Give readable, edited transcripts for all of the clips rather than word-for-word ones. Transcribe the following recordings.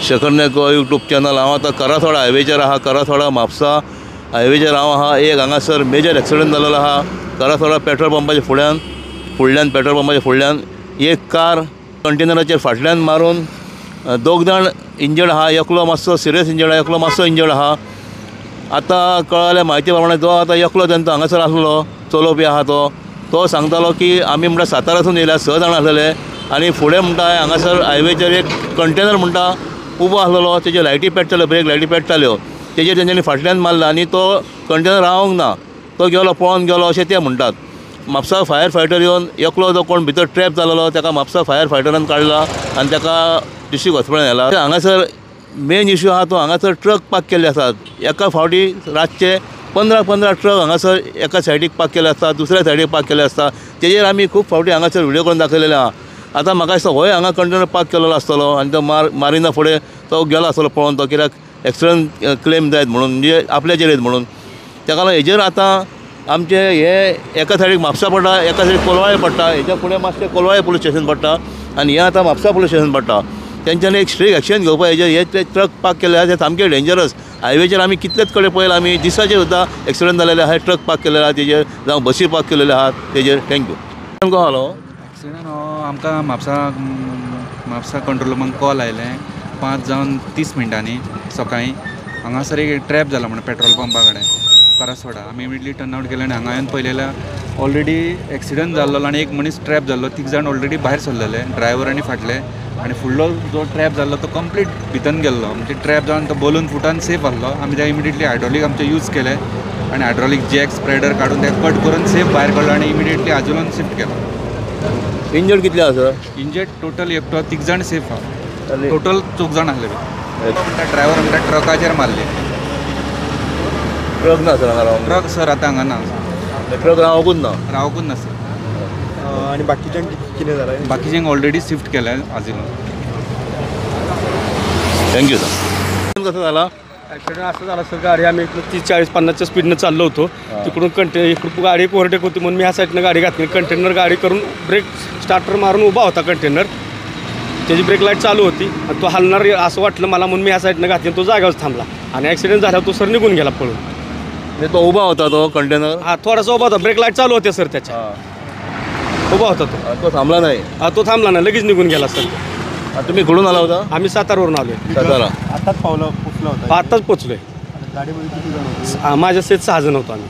शेखर नायक गो YouTube channel. हांव आतां कराथोडा हायवेचेर आहा। कराथोडा म्हापसा हायवेचेर हांव आहा। एक हांगासर मेजर एक्सिडंट जाल्लो आहा कराथोडा पेट्रोल पंपाच्या फुडल्यान पेट्रोल पंपाच्या फुडल्यान एक कार कंटेनराचेर फाटल्यान मारून दोग जाण इंजर्ड आहा। एकलो मातसो सिरियस इंजर्ड आहा, एकलो मातसो इंजर्ड आहा। आतां कळल्या म्हायती प्रमाणे जो आतां एकलो तेंचो हांगासर आसलो चलोवपी आहा तो सांगतालो की आमी म्हणटा सातारासून येयल्या 6 जाण आसलेले आनी फुडें म्हणटा हांगासर हायवेचेर एक कंटेनर म्हणटा उबो आसलेलो, तेजे लायटी पेट्टाल्यो, ब्रेक लायटी पेट्टाल्यो, तेजेर तेंच्यांनी फाटल्यान मारला आनी तो कंटेनर रावंक ना, तो गेलो पळोवन गेलो अशें ते म्हणटात। म्हापसा फायर फायटर येवन एकलो जो कोण भितर ट्रॅप जालोलो ताका म्हापसा फायर फायटरान काडला आनी ताका डिस्ट्रिक्ट हॉस्पिटलान व्हेला। हांगासर मेन इश्यू आहा तो हांगासर ट्रक पार्क केल्ले आसात। एका फावटी रातचे 15 ट्रक हांगासर एका सायडीक पार्क केले आसतात, दुसऱ्या सायडीक पार्क केले आसता। तेजेर आमी खूब फावटी हांगासर व्हिडिओ करून दाखयलेले आहा। आतां म्हाका दिसता होय हांगा कंटेनर पार्क केलेलो आसतलो आनी तो मारिना फुडें तो गेलो आसतलो पळोवन तो कित्याक एक्सिडंट क्लेम जायत म्हणून, म्हणजे आपल्याचेर येत म्हणून। ताका लागून हेजेर आतां आमचे हे एका सायडीक म्हापसा पडटा, एका सायडीक कोलवाळे पडटा, हेच्या फुडें मातशें कोलवाळे पुलीस स्टेशन पडटा आनी हें आतां म्हापसा पुलीस स्टेशन पडटा। तेंच्यांनी एक स्ट्रीक्ट एक्शन घेवपा हेजेर। हे ते ट्रक पार्क केले आहा ते सामके डेंजरस। हायवेचेर आमी कितलेच कडेन पळयला, आमी दिसाचेर सुद्दां एक्सिडंट जालेले आहा, ट्रक पार्क केलेले आहा तेजेर, जावं बसी पार्क केलेले आहात तेजेर। थँक्यू। को हलो एक्सिडंट आमकां म्हापसा कंट्रोल रूमाक कॉल आयले 5:30 सकाळीं। हांगासर एक ट्रॅप जाला म्हणून पेट्रोल पंपा कडेन करासवाडा। आमी इमिडियटली टर्न आवट केले आनी हांगा येवन पळयलें ऑलरेडी एक्सिडंट जाल्लो आनी एक मनीस ट्रॅप जाल्लो। 3 जाण ऑलरेडी भायर सरलेले, ड्रायव्हर आनी फाटले, आनी फुडलो जो ट्रॅप जाल्लो तो कंप्लीट भितन गेल्लो, म्हणजे ट्रॅप जावन तो बलून फुटान सेफ आसलो। आमी ते इमिडियटली हायड्रॉलीक आमचे यूज केले आनी हायड्रॉलीक जॅक स्प्रेडर काडून ते कट करून सेफ भायर काडलो आनी इमिडियटली आजुलान शिफ्ट केलो। इंजर्ड कितले आसा? इंजर्ड टोटल एकटो 3 जाण सेफ आहा, टोटल 4 जाण आसले। ड्रायव्हर म्हणटा ट्रकाचेर मारले। ट्रक ना सर हांगा रावंक? ट्रक सर आतां हांगा ना, ट्रक रावंकूच ना सर। आनी बाकीच्यांक कितें जालें? बाकीच्यांक ऑलरेडी शिफ्ट केल्या आजिलून। Thank you sir. कसं झाला ॲक्सिडेंट? असं झालं सर, गाडी आम्ही 30-40-50च्या स्पीडनं चाललो होतो, तिकडून इकडून गाडी ओव्हरटेक होती म्हणून मी ह्या साईडनं गाडी घातली। कंटेनर गाडी करून ब्रेक स्टार्टर मारून उभा होता कंटेनर, त्याची ब्रेक लाईट चालू होती आणि तो हलणार असं वाटलं मला म्हणून मी ह्या साईडनं घातली, तो जागेवर थांबला आणि ॲक्सिडेंट झाल्यावर तो सर निघून गेला पळून। म्हणजे तो उभा होता तो कंटेनर? हा, थोडासा उभा होता, ब्रेक लाईट चालू होते सर त्याच्या, उभा होता तो थांबला नाही? हा, तो थांबला नाही, लगेच निघून गेला सर। तुम्ही कुठून आला होता? आम्ही सातारावरून आलोय। सातारा? आताच पोचलो होता, आताच पोचलोय। गाडीमध्ये किती जण होते? माझ्या सेट 6 जण होतो आम्ही।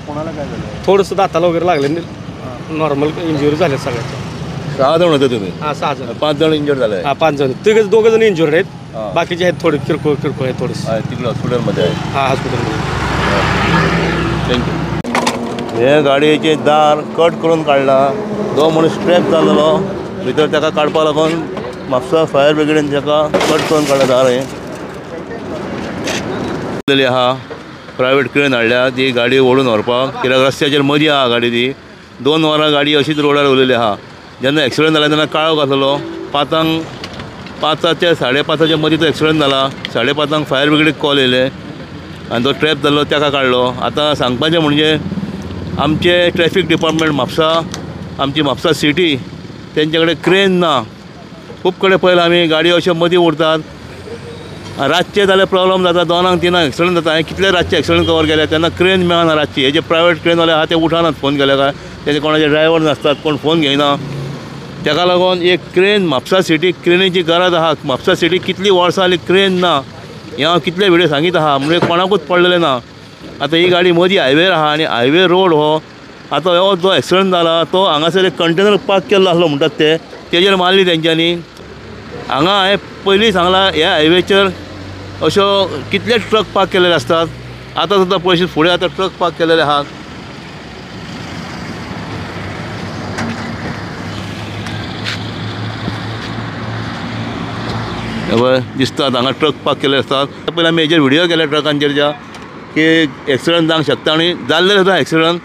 कोणाला काय झालं? थोडंसं दाताला वगैरे लागलं, नॉर्मल इंजुरी झाल्या सगळ्याच्या। 6 जण होते तुम्ही? हां, 6 जण। 5 जण इंजर्ड झाले? हां, 5 जण। 2 जण इंजुर्ड आहेत, बाकीचे आहेत थोडे किरकोळ आहे थोडंसं। तिकडे हॉस्पिटलमध्ये आहे? हां, हॉस्पिटलमध्ये। थँक्यू। हे गाडयेचे दार कट करून काडला, जो मनीस ट्रॅप जाल्लो भितर ताका काडपा लागून म्हापसा फायर ब्रिगेडीन ताका कट करून काडला दार। हे आहा प्रायवेट क्रेन हाडल्या ती गाडी ओडून व्हरपाक, कित्याक रस्त्याचेर मदीं आहा गाडी ती। 2 वरां गाडी अशीच रोडार उरलेली आहा। जेन्ना एक्सिडंट जालें तेन्ना काळोख आसलो, 5च्या 5:30च्या मदीं तो एक्सिडंट जाला। 5:30 फायर ब्रिगेडीक कॉल येयले आनी तो ट्रॅप जाल्लो ताका काडलो। आतां सांगपाचें म्हणजे आमचे ट्रॅफिक डिपार्टमेंट म्हापसा, आमची म्हापसा सिटी, तेंचे कडेन क्रेन ना। खूब कडेन पळयला आमी गाडी अशें मदीं उरतात, रातचे जाल्यार प्रॉब्लम जाता, 2-3 एक्सिडंट जाता। हांवें कितले रातचे एक्सिडंट कवर केले तेन्ना क्रेन मेळना रातची। हे जे प्रायवेट क्रेनवाले आहा ते उठानात फोन केले काय, तेजे कोणाचे ड्रायव्हर नासतात, कोण फोन घेयना। ताका लागून एक क्रेन म्हापसा सिटी क्रेनीची गरज आहा। म्हापसा सिटी कितली वर्सां जालीं क्रेन ना, हे हांव कितले व्हिडिओ सांगीत आहा, म्हणजे कोणाकूच पडलेले ना। आतां ही गाडी मदीं हायवेर आहा आनी हायवे रोड हो आतां हो जो एक्सिडंट जाला तो हांगासर एक कंटेनर पार्क केल्लो आसलो म्हणटात ते, तेजेर मारली तेंच्यांनी। हांगा हांवें पयलीं सांगलां ह्या हायवेचेर अश्यो कितलेच ट्रक पार्क केलेले आसतात। आतां सुद्दां पयशे फुडें आतां ट्रक पार्क केलेले आहात। पळय दिसतात हांगा ट्रक पार्क केले आसतात। पयलीं आमी हेजेर व्हिडिओ केले ट्रकांचेरच्या की एक्सिडंट जावंक शकता आनी जाल्ले सुद्दां एक्सिडंट।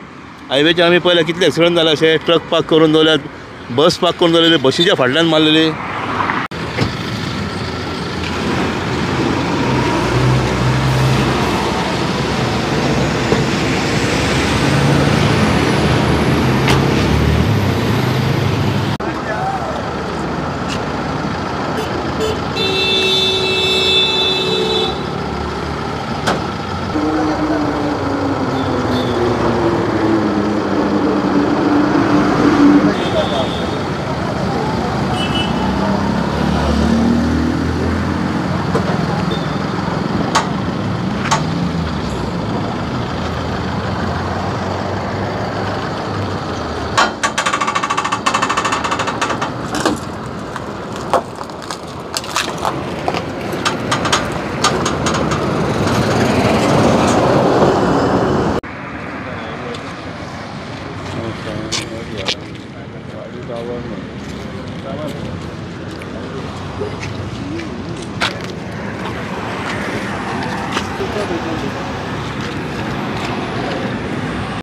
हायवेचेर आमी पयले कितले एक्सिडंट जाले अशे, ट्रक पार्क करून दवरल्यात, बस पार्क करून दवरलेली, बसीच्या फाटल्यान मारलेली। श्रावण